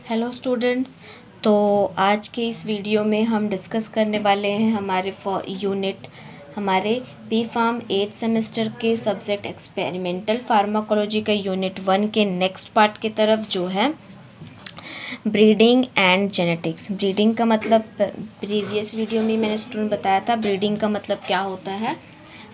Hello students. तो आज के इस वीडियो में हम डिस्कस करने वाले हैं हमारे बी फार्म 8 सेमेस्टर के सब्जेक्ट एक्सपेरिमेंटल फार्माकोलॉजी का यूनिट 1 के नेक्स्ट पार्ट की तरफ, जो है ब्रीडिंग एंड जेनेटिक्स। ब्रीडिंग का मतलब प्रीवियस वीडियो में मैंने स्टूडेंट बताया था, ब्रीडिंग का मतलब क्या होता है,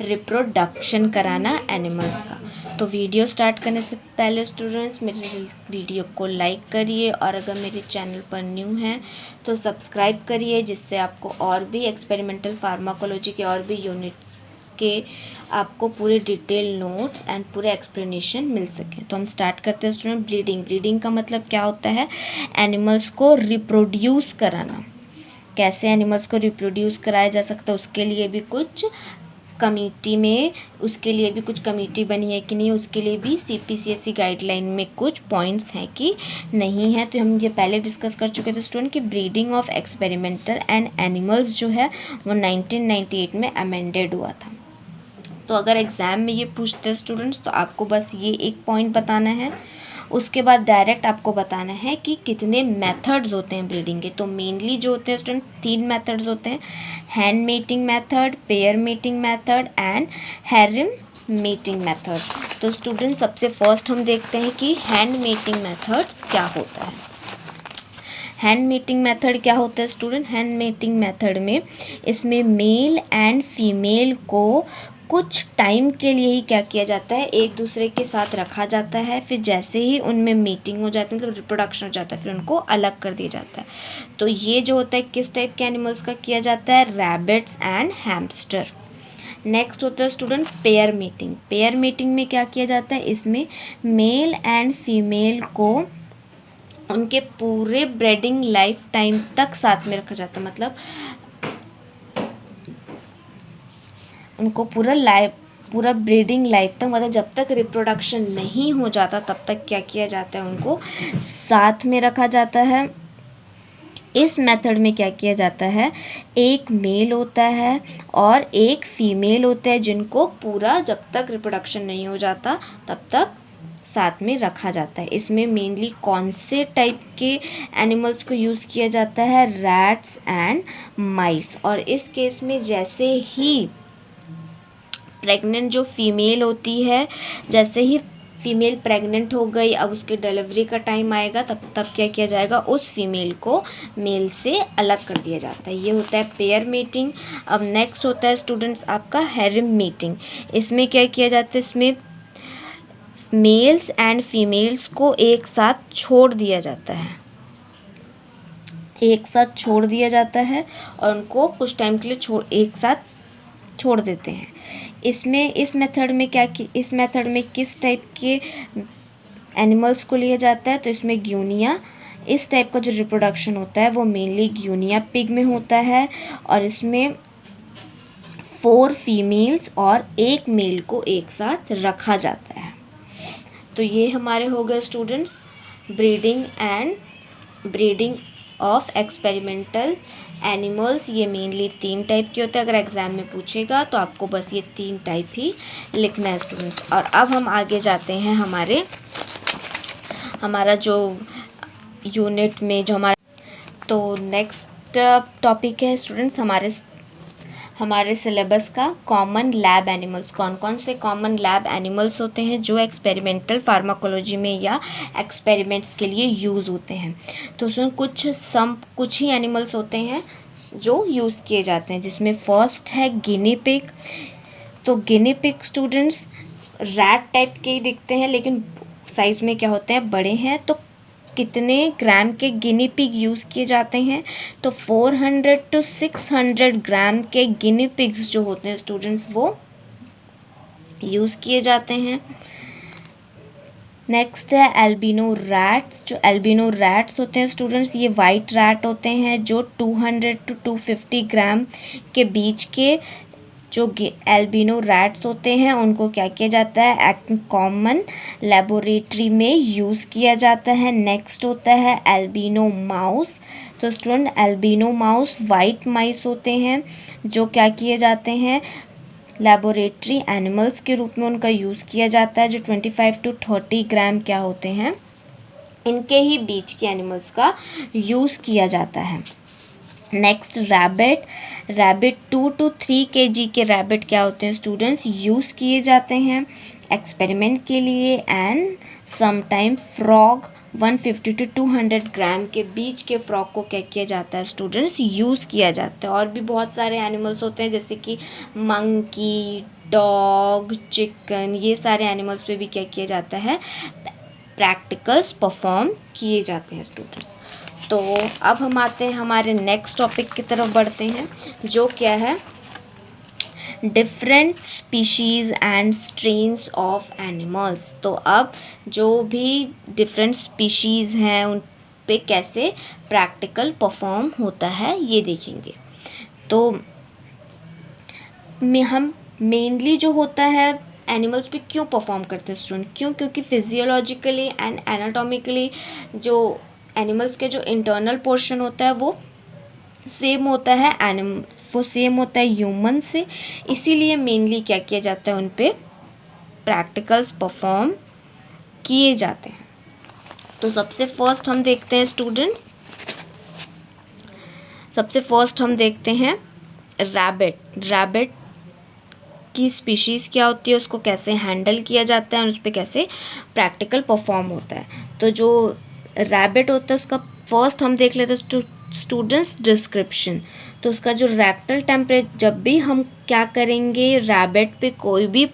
रिप्रोडक्शन कराना एनिमल्स का। तो वीडियो स्टार्ट करने से पहले स्टूडेंट्स मेरे वीडियो को लाइक करिए और अगर मेरे चैनल पर न्यू हैं तो सब्सक्राइब करिए, जिससे आपको और भी एक्सपेरिमेंटल फार्माकोलॉजी के और भी यूनिट्स के आपको पूरे डिटेल नोट्स एंड पूरे एक्सप्लेनेशन मिल सके। तो हम स्टार्ट करते हैं स्टूडेंट। ब्रीडिंग का मतलब क्या होता है, एनिमल्स को रिप्रोड्यूस कराना। कैसे एनिमल्स को रिप्रोड्यूस कराया जा सकता है, उसके लिए भी कुछ कमेटी बनी है कि नहीं, उसके लिए भी CPCSE गाइडलाइन में कुछ पॉइंट्स हैं कि नहीं है। तो हम ये पहले डिस्कस कर चुके थे स्टूडेंट कि breeding of experimental and animals जो है वो 1998 में अमेंडेड हुआ था। तो अगर एग्ज़ाम में ये पूछते हैं स्टूडेंट्स तो आपको बस ये एक पॉइंट बताना है, उसके बाद डायरेक्ट आपको बताना है कि कितने मेथड्स होते हैं ब्रीडिंग के। तो मेनली जो होते हैं स्टूडेंट 3 मेथड्स होते हैं, hand mating method, pair mating method and harem mating method. तो स्टूडेंट सबसे फर्स्ट हम देखते हैं कि हैंड मेटिंग मेथड्स क्या होता है। हैंड मेटिंग मेथड क्या होता है स्टूडेंट, हैंड मेटिंग मेथड में इसमें मेल एंड फीमेल को कुछ टाइम के लिए ही क्या किया जाता है, एक दूसरे के साथ रखा जाता है। फिर जैसे ही उनमें मीटिंग हो जाती है, मतलब रिप्रोडक्शन हो जाता है, फिर उनको अलग कर दिया जाता है। तो ये जो होता है किस टाइप के एनिमल्स का किया जाता है, रैबिट्स एंड हैमस्टर। नेक्स्ट होता है student pair meeting. Pair meeting में क्या किया जाता है, इसमें मेल एंड फीमेल को उनके पूरे ब्रीडिंग लाइफ टाइम तक साथ में रखा जाता है, मतलब उनको पूरा ब्रीडिंग लाइफ तक, मतलब जब तक रिप्रोडक्शन नहीं हो जाता तब तक क्या किया जाता है, उनको साथ में रखा जाता है। इस मेथड में क्या किया जाता है, एक मेल होता है और एक फीमेल होता है, जिनको पूरा जब तक रिप्रोडक्शन नहीं हो जाता तब तक साथ में रखा जाता है। इसमें मेनली कौन से टाइप के एनिमल्स को यूज़ किया जाता है, रैट्स एंड माइस। और इस केस में जैसे ही प्रेग्नेंट जो फीमेल होती है, जैसे ही फीमेल प्रेग्नेंट हो गई, अब उसके डिलीवरी का टाइम आएगा, तब क्या किया जाएगा, उस फीमेल को मेल से अलग कर दिया जाता है। ये होता है पेयर मीटिंग। अब नेक्स्ट होता है स्टूडेंट्स आपका हैरिम मीटिंग। इसमें क्या किया जाता है, इसमें मेल्स एंड फीमेल्स को एक साथ छोड़ दिया जाता है, और उनको कुछ टाइम के लिए एक साथ छोड़ देते हैं। इस मेथड में किस टाइप के एनिमल्स को लिया जाता है, तो इसमें ग्यूनिया, इस टाइप का जो रिप्रोडक्शन होता है वो मेनली ग्यूनिया पिग में होता है, और इसमें 4 फीमेल्स और 1 मेल को एक साथ रखा जाता है। तो ये हमारे हो गए students breeding of experimental animals. ये मेनली 3 टाइप के होते हैं। अगर एग्ज़ाम में पूछेगा तो आपको बस ये 3 टाइप ही लिखना है स्टूडेंट्स। और अब हम आगे जाते हैं हमारा जो यूनिट में जो तो नेक्स्ट टॉपिक है स्टूडेंट्स हमारे सिलेबस का कॉमन लैब एनिमल्स। कौन कौन से कॉमन लैब एनिमल्स होते हैं जो एक्सपेरिमेंटल फार्माकोलॉजी में या एक्सपेरिमेंट्स के लिए यूज़ होते हैं। तो उसमें कुछ ही एनिमल्स होते हैं जो यूज़ किए जाते हैं, जिसमें फर्स्ट है गिनी पिग। तो guinea pig students rat type के ही दिखते हैं, लेकिन साइज़ में क्या होते हैं, बड़े हैं। तो कितने ग्राम के गिनी पिग यूज़ किए जाते हैं, तो 400 to 600 ग्राम के गिनी पिग्स जो होते हैं स्टूडेंट्स वो यूज़ किए जाते हैं। नेक्स्ट है एल्बिनो रैट्स। जो एल्बिनो रैट्स होते हैं स्टूडेंट्स, ये वाइट रैट होते हैं जो 200 to 250 ग्राम के बीच के जो एल्बिनो रैट्स होते हैं उनको क्या किया जाता है, कॉमन लेबोरेटरी में यूज़ किया जाता है। नेक्स्ट होता है एल्बिनो माउस। तो स्टूडेंट एल्बिनो माउस वाइट माइस होते हैं जो क्या किए जाते हैं, लेबोरेटरी एनिमल्स के रूप में उनका यूज़ किया जाता है, जो 25 to 30 ग्राम क्या होते हैं, इनके ही बीच के एनिमल्स का यूज़ किया जाता है। नेक्स्ट रैबिट, 2 to 3 kg के रैबिट क्या होते हैं स्टूडेंट्स, यूज़ किए जाते हैं एक्सपेरिमेंट के लिए। एंड समटाइम फ्रॉग, 150 to 200 ग्राम के बीच के फ्रॉग को क्या किया जाता है स्टूडेंट्स, यूज़ किया जाता है। और भी बहुत सारे एनिमल्स होते हैं जैसे कि मंकी, डॉग, चिकन, ये सारे एनिमल्स पे भी क्या किया जाता है, प्रैक्टिकल्स परफॉर्म किए जाते हैं स्टूडेंट्स। तो अब हम आते हैं हमारे नेक्स्ट टॉपिक की तरफ बढ़ते हैं, जो क्या है, different species and strains of animals. तो अब जो भी डिफरेंट स्पीशीज़ हैं उन पे कैसे प्रैक्टिकल परफॉर्म होता है ये देखेंगे। तो हम मेनली जो होता है एनिमल्स पे क्यों परफॉर्म करते हैं स्टूडेंट, क्यों, क्योंकि फिजियोलॉजिकली एंड एनाटॉमिकली जो एनिमल्स के जो इंटरनल पोर्शन होता है वो सेम होता है ह्यूमन से, इसीलिए मेनली क्या किया जाता है, उन पे प्रैक्टिकल्स परफॉर्म किए जाते हैं। तो सबसे फर्स्ट हम देखते हैं स्टूडेंट, रैबिट की स्पीशीज़ क्या होती है, उसको कैसे हैंडल किया जाता है और उस पर कैसे प्रैक्टिकल परफॉर्म होता है। तो जो रैबिट होता है उसका फर्स्ट हम देख लेते हैं स्टूडेंट्स डिस्क्रिप्शन। तो उसका जो रेक्टल टेम्परेचर, जब भी हम क्या करेंगे रैबिट पे कोई भी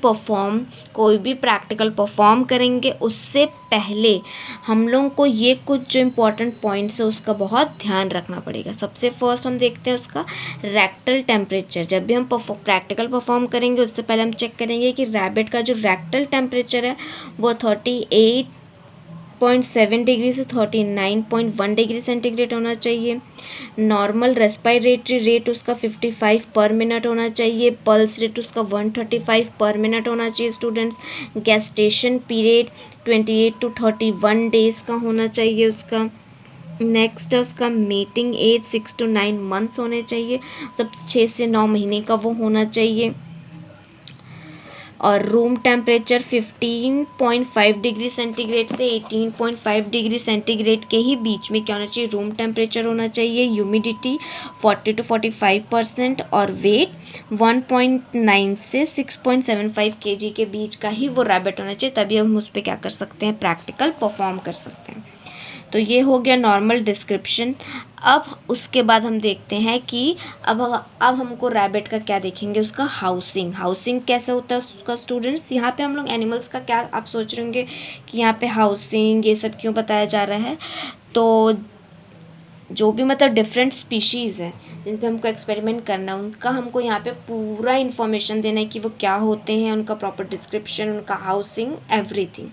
प्रैक्टिकल परफॉर्म करेंगे उससे पहले हम लोगों को ये कुछ जो इम्पोर्टेंट पॉइंट्स है उसका बहुत ध्यान रखना पड़ेगा। सबसे फर्स्ट हम देखते हैं उसका रेक्टल टेम्परेचर। जब भी हम प्रैक्टिकल परफॉर्म करेंगे उससे पहले हम चेक करेंगे कि रैबिट का जो रेक्टल टेम्परेचर है वो 38.7 डिग्री से 39.1 डिग्री सेंटीग्रेड होना चाहिए। नॉर्मल रेस्पिरेटरी रेट उसका 55 पर मिनट होना चाहिए। पल्स रेट उसका 135 पर मिनट होना चाहिए students. Gestation period 28 to 31 days का होना चाहिए उसका। नेक्स्ट है उसका मीटिंग एज 6 to 9 मंथ्स होने चाहिए, मतलब 6 से 9 महीने का वो होना चाहिए। और रूम टेम्परेचर 15.5 डिग्री सेंटीग्रेड से 18.5 डिग्री सेंटीग्रेड के ही बीच में क्या होना चाहिए, रूम टेम्परेचर होना चाहिए। ह्यूमिडिटी 40 to 45% और वेट 1.9 से 6.75 kg के बीच का ही वो रैबिट होना चाहिए, तभी हम उस पर क्या कर सकते हैं, प्रैक्टिकल परफॉर्म कर सकते हैं। तो ये हो गया नॉर्मल डिस्क्रिप्शन। अब उसके बाद हम देखते हैं कि अब हमको रैबिट का क्या देखेंगे, उसका हाउसिंग कैसे होता है उसका स्टूडेंट्स। यहाँ पे हम लोग एनिमल्स का क्या आप सोच रहे होंगे कि यहाँ पे हाउसिंग ये सब क्यों बताया जा रहा है। तो जो भी मतलब डिफरेंट स्पीशीज़ है जिन पे हमको एक्सपेरिमेंट करना है उनका हमको यहाँ पे पूरा इन्फॉर्मेशन देना है कि वो क्या होते हैं, उनका प्रॉपर डिस्क्रिप्शन, उनका हाउसिंग, एवरीथिंग।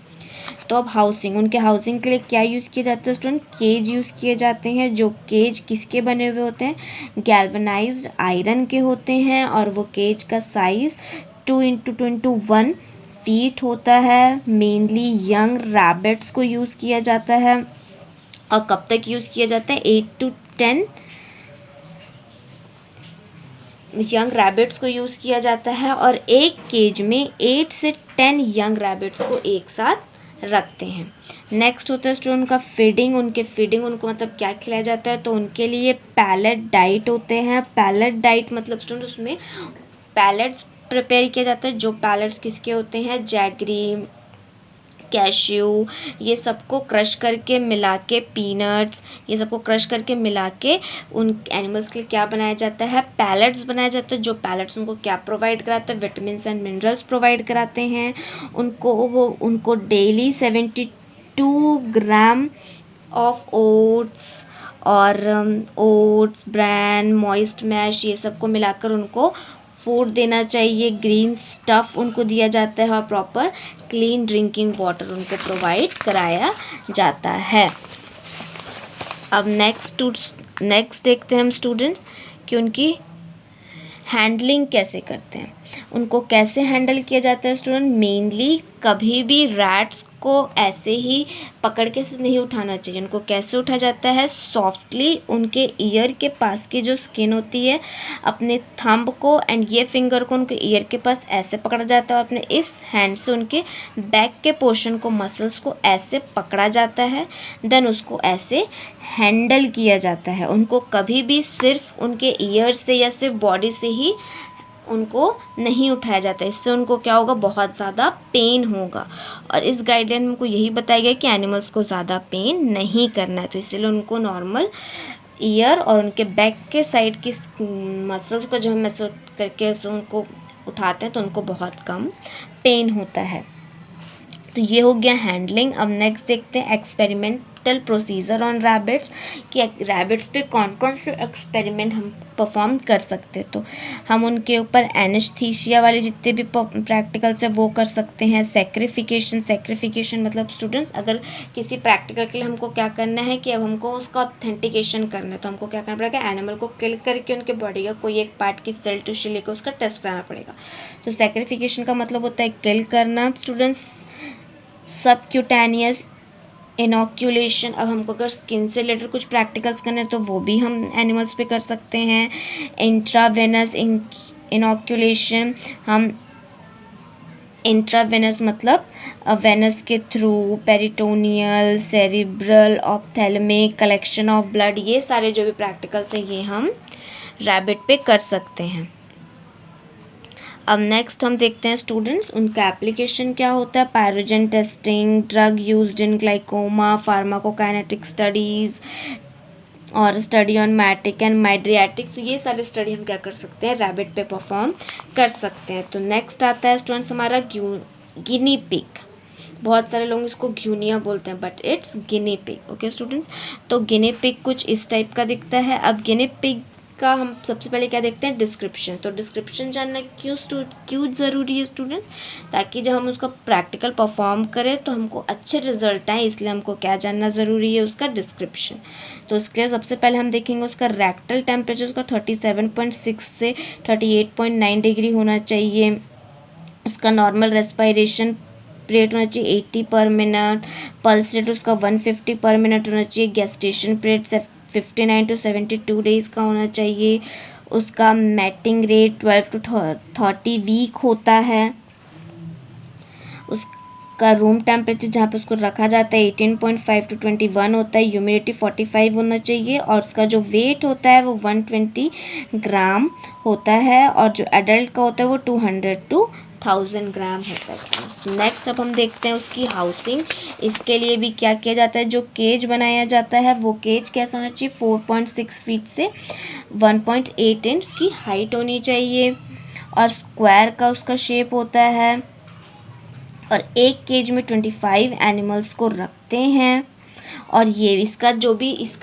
तो अब उनके हाउसिंग के लिए क्या यूज़ किया जाता है स्टूडेंट, केज यूज़ किए जाते हैं। जो केज किसके बने हुए होते हैं, गैल्वेनाइज्ड आयरन के होते हैं और वो केज का साइज़ 2x1 फीट होता है। मेनली यंग रैबिट्स को यूज़ किया जाता है। और कब तक यूज़ किया जाता है, 8 to 10 यंग रैबिट्स को यूज़ किया जाता है। और एक केज में 8 से 10 यंग रैबिट्स को एक साथ रखते हैं। नेक्स्ट होता है स्टूडेंट उनका फीडिंग। उनको मतलब क्या खिलाया जाता है, तो उनके लिए पैलेट डाइट होते हैं। पैलेट डाइट मतलब स्टूडेंट उसमें पैलेट्स प्रिपेयर किया जाता है। जो पैलेट्स किसके होते हैं, जैगरी, कैश्यू, ये सबको क्रश करके मिला के, पीनट्स, ये सबको क्रश करके मिला के उन एनिमल्स के लिए क्या बनाया जाता है, पैलेट्स बनाया जाता है। जो पैलेट्स उनको क्या प्रोवाइड कराते हैं, विटामिन एंड मिनरल्स प्रोवाइड कराते हैं उनको डेली 72 ग्राम ऑफ ओट्स और ब्रैन, मॉइस्ट मैश, ये सबको मिलाकर उनको फूड देना चाहिए। ग्रीन स्टफ़ उनको दिया जाता है और प्रॉपर क्लीन ड्रिंकिंग वाटर उनको प्रोवाइड कराया जाता है। अब नेक्स्ट देखते हैं हम स्टूडेंट्स कि उनकी हैंडलिंग कैसे करते हैं। उनको कैसे हैंडल किया जाता है स्टूडेंट, मेनली कभी भी रैट्स को ऐसे ही पकड़ के से नहीं उठाना चाहिए। उनको कैसे उठा जाता है, सॉफ्टली उनके ईयर के पास की जो स्किन होती है, अपने थंब को एंड ये फिंगर को उनके ईयर के पास ऐसे पकड़ा जाता है और अपने इस हैंड से उनके बैक के पोर्शन को, मसल्स को ऐसे पकड़ा जाता है। देन उसको ऐसे हैंडल किया जाता है। उनको कभी भी सिर्फ उनके ईयर से या सिर्फ बॉडी से ही उनको नहीं उठाया जाता है। इससे उनको क्या होगा, बहुत ज़्यादा पेन होगा। और इस गाइडलाइन में उनको यही बताया गया कि एनिमल्स को ज़्यादा पेन नहीं करना है, तो इसलिए उनको नॉर्मल ईयर और उनके बैक के साइड की मसल्स को जब हम ऐसे करके उनको उठाते हैं तो उनको बहुत कम पेन होता है। तो ये हो गया हैंडलिंग। अब नेक्स्ट देखते हैं एक्सपेरिमेंटल प्रोसीजर ऑन रैबिट्स, कि रैबिट्स पे कौन कौन से एक्सपेरिमेंट हम परफॉर्म कर सकते हैं। तो हम उनके ऊपर एनेस्थीसिया वाले जितने भी प्रैक्टिकल्स है वो कर सकते हैं। सेक्रिफिकेशन मतलब स्टूडेंट्स, अगर किसी प्रैक्टिकल के लिए हमको क्या करना है कि अब हमको उसका ऑथेंटिकेशन करना है, तो हमको क्या करना पड़ेगा, एनिमल को किल करके उनके बॉडी का कोई एक पार्ट की सेल टिश्यू लेकर उसका टेस्ट कराना पड़ेगा। तो सेक्रिफिकेशन का मतलब होता है किल करना स्टूडेंट्स। सबक्यूटेनियस इनोक्यूलेशन, अब हमको अगर स्किन से रिलेटेड कुछ प्रैक्टिकल्स करने हैं तो वो भी हम एनिमल्स पे कर सकते हैं। इंट्रावेनस इनोक्यूलेशन, हम इंट्रावेनस मतलब वेनस के through, peritoneal, cerebral, ophthalmic, collection of blood, ये सारे जो भी प्रैक्टिकल्स हैं ये हम रैबिट पे कर सकते हैं। अब नेक्स्ट हम देखते हैं स्टूडेंट्स उनका एप्लीकेशन क्या होता है। Pyrogen testing, drug used in glaucoma, pharmacokinetic studies और study on miotic and mydriatic. तो ये सारे स्टडी हम क्या कर सकते हैं, रैबिट पे परफॉर्म कर सकते हैं। तो नेक्स्ट आता है स्टूडेंट्स हमारा गिनी पिग। बहुत सारे लोग इसको ग्यूनिया बोलते हैं but it's guinea pig. Okay students, तो गिनी पिग कुछ इस टाइप का दिखता है। अब गिनी पिग का हम सबसे पहले क्या देखते हैं, डिस्क्रिप्शन। तो डिस्क्रिप्शन जानना क्यों ज़रूरी है स्टूडेंट, ताकि जब हम उसका प्रैक्टिकल परफॉर्म करें तो हमको अच्छे रिजल्ट आए, इसलिए हमको क्या जानना ज़रूरी है, उसका डिस्क्रिप्शन। तो उसके लिए सबसे पहले हम देखेंगे उसका रेक्टल टेम्परेचर, उसका 37.6 से 38.9 डिग्री होना चाहिए। उसका नॉर्मल रेस्पिरेशन रेट होना चाहिए 80 पर मिनट। पल्स रेट उसका 150 पर मिनट होना चाहिए। गेस्टेशन पीरियड 59 to 72 डेज़ का होना चाहिए। उसका मैटिंग रेट 12 to 30 वीक होता है। उसका रूम टेम्परेचर जहाँ पे उसको रखा जाता है 18.5 to 21 होता है। ह्यूमिडिटी 45 होना चाहिए और उसका जो वेट होता है वो 120 ग्राम होता है और जो एडल्ट का होता है वो 200 to 1000 ग्राम होता है। नेक्स्ट अब हम देखते हैं उसकी हाउसिंग। इसके लिए भी क्या किया जाता है, जो केज बनाया जाता है वो केज कैसा होना चाहिए, 4.6 फीट से 1.8 इंच की हाइट होनी चाहिए और स्क्वायर का उसका शेप होता है। और एक केज में 25 एनिमल्स को रखते हैं। और ये इसका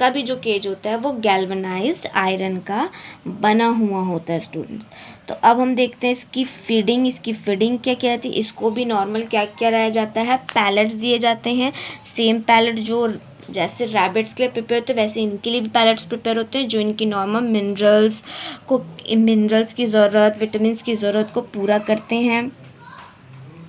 भी जो केज होता है वो गैल्वनाइज्ड आयरन का बना हुआ होता है स्टूडेंट्स। तो अब हम देखते हैं इसकी फीडिंग क्या क्या रहती है। इसको भी नॉर्मल क्या क्या रहा जाता है, पैलेट्स दिए जाते हैं। सेम पैलेट जो जैसे रैबिट्स के लिए प्रिपेयर होते हैं वैसे इनके लिए भी पैलेट्स प्रिपेयर होते हैं, जो इनकी नॉर्मल मिनरल्स की ज़रूरत, विटामिन की ज़रूरत को पूरा करते हैं।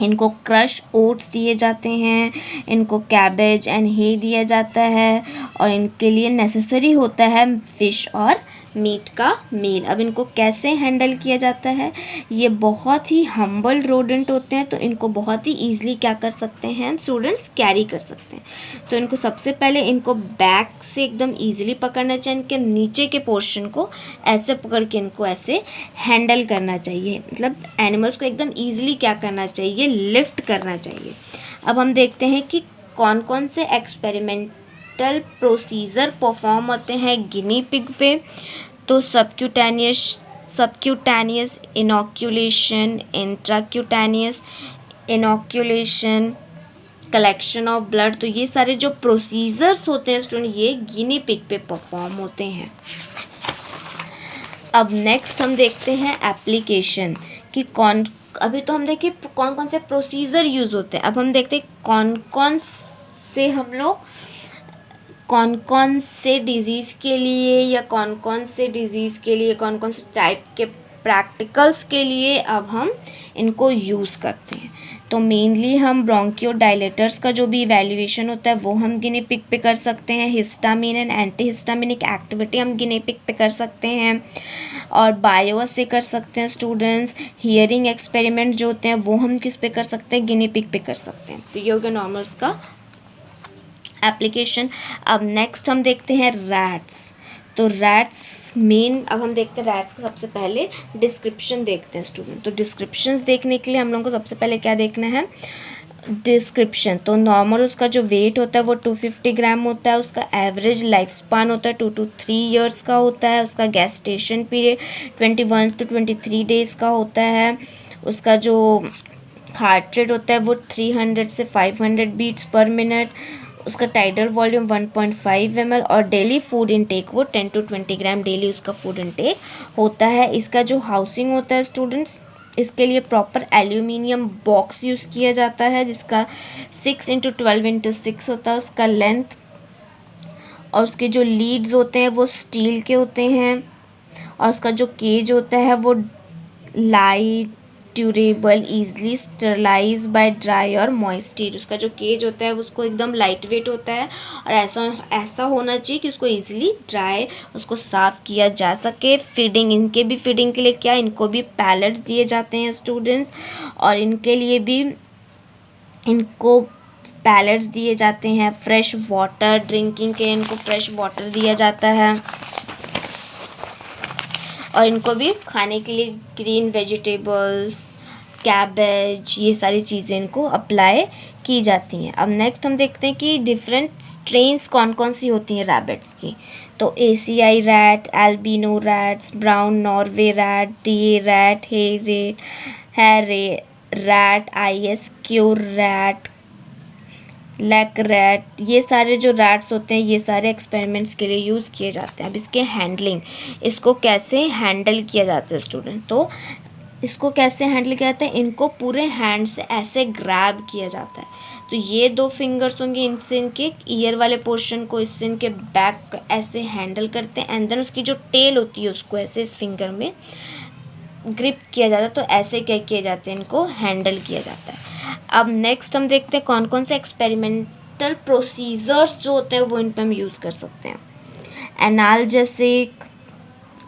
इनको क्रश ओट्स दिए जाते हैं, इनको कैबेज एंड हे दिया जाता है और इनके लिए नेसेसरी होता है फिश और मीट का मील। अब इनको कैसे हैंडल किया जाता है, ये बहुत ही हम्बल रोडेंट होते हैं तो इनको बहुत ही ईजिली क्या कर सकते हैं स्टूडेंट्स, कैरी कर सकते हैं। तो इनको सबसे पहले इनको बैक से एकदम ईजिली पकड़ना चाहिए, इनके नीचे के पोर्शन को ऐसे पकड़ के इनको ऐसे हैंडल करना चाहिए, मतलब एनिमल्स को एकदम ईजिली क्या करना चाहिए, लिफ्ट करना चाहिए। अब हम देखते हैं कि कौन कौन से एक्सपेरिमेंटल प्रोसीजर परफॉर्म होते हैं गिनी पिग पे। तो subcutaneous inoculation, intracutaneous inoculation, collection of blood, तो ये सारे जो प्रोसीजर्स होते हैं स्टूडेंट ये गिनी पिग पे परफॉर्म होते हैं। अब नेक्स्ट हम देखते हैं एप्लीकेशन कि अभी तो हम देखिए कौन कौन से प्रोसीजर यूज़ होते हैं। अब हम देखते हैं कौन कौन से डिज़ीज़ के लिए या कौन कौन से टाइप के प्रैक्टिकल्स के लिए अब हम इनको यूज़ करते हैं। तो मेनली हम ब्रोंकियोडायलेटर्स का जो भी इवैल्यूएशन होता है वो हम गिनी पिग पे कर सकते हैं। Histamine and anti histaminic activity हम गिनी पिग पे कर सकते हैं और बायो से कर सकते हैं स्टूडेंट्स। हियरिंग एक्सपेरिमेंट जो होते हैं वो हम किस पे कर सकते हैं, गिनी पिग पे कर सकते हैं। तो ये हो गया नॉर्मल्स का एप्लीकेशन। अब नेक्स्ट हम देखते हैं रैट्स। तो रैट्स मेन, अब हम देखते हैं रैट्स का सबसे पहले डिस्क्रिप्शन देखते हैं स्टूडेंट। तो डिस्क्रिप्शंस देखने के लिए हम लोगों को सबसे पहले क्या देखना है, डिस्क्रिप्शन। तो नॉर्मल उसका जो वेट होता है वो 250 ग्राम होता है। उसका एवरेज लाइफ स्पान होता है 2 to 3 ईयर्स का होता है। उसका गेस्टेशन पीरियड 21 to 23 डेज़ का होता है। उसका जो हार्ट रेट होता है वो 300 से 500 बीट्स पर मिनट। उसका टाइडल वॉल्यूम 1.5 ml और डेली फूड इनटेक वो 10 to 20 ग्राम डेली उसका फूड इनटेक होता है। इसका जो हाउसिंग होता है स्टूडेंट्स, इसके लिए प्रॉपर एल्यूमिनियम बॉक्स यूज़ किया जाता है जिसका 6 × 12 × 6 होता है उसका लेंथ। और उसके जो लीड्स होते हैं वो स्टील के होते हैं। और उसका जो केज होता है वो light, durable, easily sterilise by dry और मॉइस्ट हीट। उसका जो केज होता है उसको एकदम लाइट वेट होता है और ऐसा होना चाहिए कि उसको ईजिली ड्राई, उसको साफ़ किया जा सके। फीडिंग, इनके भी फीडिंग के लिए क्या, इनको भी पैलेट्स दिए जाते हैं स्टूडेंट्स और इनके लिए भी इनको पैलेट्स दिए जाते हैं। फ्रेश वाटर, ड्रिंकिंग के इनको फ्रेश वाटर दिया जाता है और इनको भी खाने के लिए ग्रीन वेजिटेबल्स, कैबेज, ये सारी चीज़ें इनको अप्लाई की जाती हैं। अब नेक्स्ट हम देखते हैं कि डिफरेंट स्ट्रेन्स कौन कौन सी होती हैं रैबिट्स की। तो ACI rat, albino rats, brown Norway rat, DA rat, hair rat, ISQ rat, लैक रैट, ये सारे जो रैट्स होते हैं ये सारे एक्सपेरिमेंट्स के लिए यूज़ किए जाते हैं। अब इसके हैंडलिंग, इसको कैसे हैंडल किया जाता है स्टूडेंट, तो इसको कैसे हैंडल किया जाता है, इनको पूरे हैंड से ऐसे ग्रैब किया जाता है। तो ये 2 फिंगर्स होंगे, इनसे इनके ईयर वाले पोर्शन को, इससे इनके बैक ऐसे हैंडल करते हैं एंड देन उसकी जो टेल होती है उसको ऐसे इस फिंगर में ग्रिप किया जाता है। तो ऐसे क्या किए जाते हैं, इनको हैंडल किया जाता है। अब नेक्स्ट हम देखते हैं कौन कौन से एक्सपेरिमेंटल प्रोसीजर्स जो होते हैं वो इन पे हम यूज़ कर सकते हैं। एनाल्जेसिक,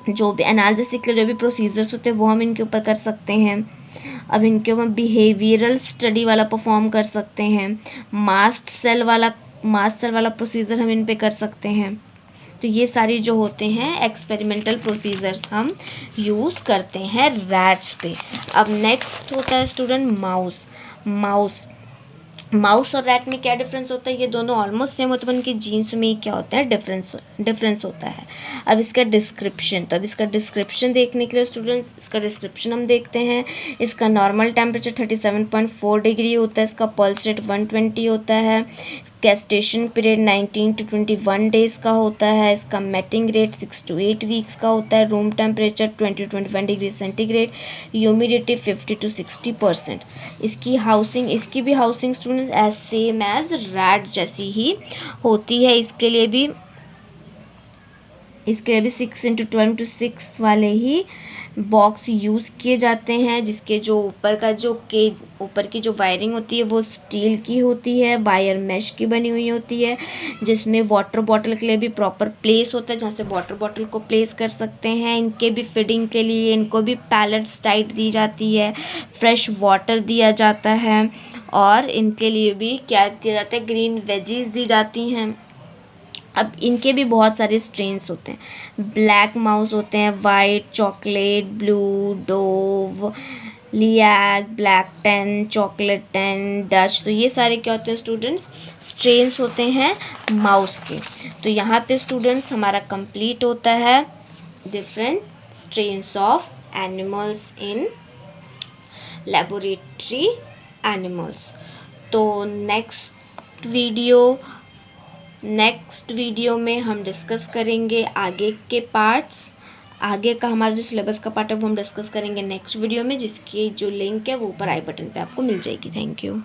जो भी एनाल्जेसिक के जो भी प्रोसीजर्स होते हैं वो हम इनके ऊपर कर सकते हैं। अब इनके ऊपर बिहेवियरल स्टडी वाला परफॉर्म कर सकते हैं। मास्ट सेल वाला प्रोसीजर हम इन पे कर सकते हैं। तो ये सारी जो होते हैं एक्सपेरिमेंटल प्रोसीजर्स हम यूज़ करते हैं रैट्स पे। अब नेक्स्ट होता है स्टूडेंट माउस और रैट में क्या डिफरेंस होता है, ये दोनों ऑलमोस्ट सेम होते हैं, उनके जीन्स में ही क्या होता है, डिफरेंस होता है। अब इसका डिस्क्रिप्शन, तो अब इसका डिस्क्रिप्शन देखने के लिए स्टूडेंट्स इसका डिस्क्रिप्शन हम देखते हैं। इसका नॉर्मल टेम्परेचर 37.4 डिग्री होता है। इसका पल्स रेट 120 होता है। गेस्टेशन पीरियड 19 to 21 डेज़ का होता है। इसका मैटिंग रेट 6 to 8 वीक्स का होता है। Room temperature 20 to 21 degree centigrade. Humidity 50 to 60%। इसकी भी housing students as same as rat जैसी ही होती है। इसके लिए भी 6 × 12 to 6 वाले ही बॉक्स यूज़ किए जाते हैं, जिसके जो ऊपर की जो वायरिंग होती है वो स्टील की होती है, वायर मैश की बनी हुई होती है, जिसमें वाटर बॉटल के लिए भी प्रॉपर प्लेस होता है जहाँ से वाटर बॉटल को प्लेस कर सकते हैं। इनके भी फीडिंग के लिए इनको भी पैलेट्स डाइट दी जाती है, फ्रेश वाटर दिया जाता है और इनके लिए भी क्या किया जाता है, ग्रीन वेजीज दी जाती हैं। अब इनके भी बहुत सारे स्ट्रेन्स होते हैं। ब्लैक माउस होते हैं, white, chocolate, blue, dove, lilac, black 10, chocolate 10, Dutch. तो ये सारे क्या होते हैं स्टूडेंट्स, स्ट्रेन्स होते हैं माउस के। तो यहाँ पे स्टूडेंट्स हमारा कंप्लीट होता है different strains of animals in laboratory animals. तो नेक्स्ट वीडियो में हम डिस्कस करेंगे आगे के पार्ट्स। आगे का हमारा जो सिलेबस का पार्ट है वो हम डिस्कस करेंगे नेक्स्ट वीडियो में, जिसकी जो लिंक है वो ऊपर आई बटन पे आपको मिल जाएगी। Thank you.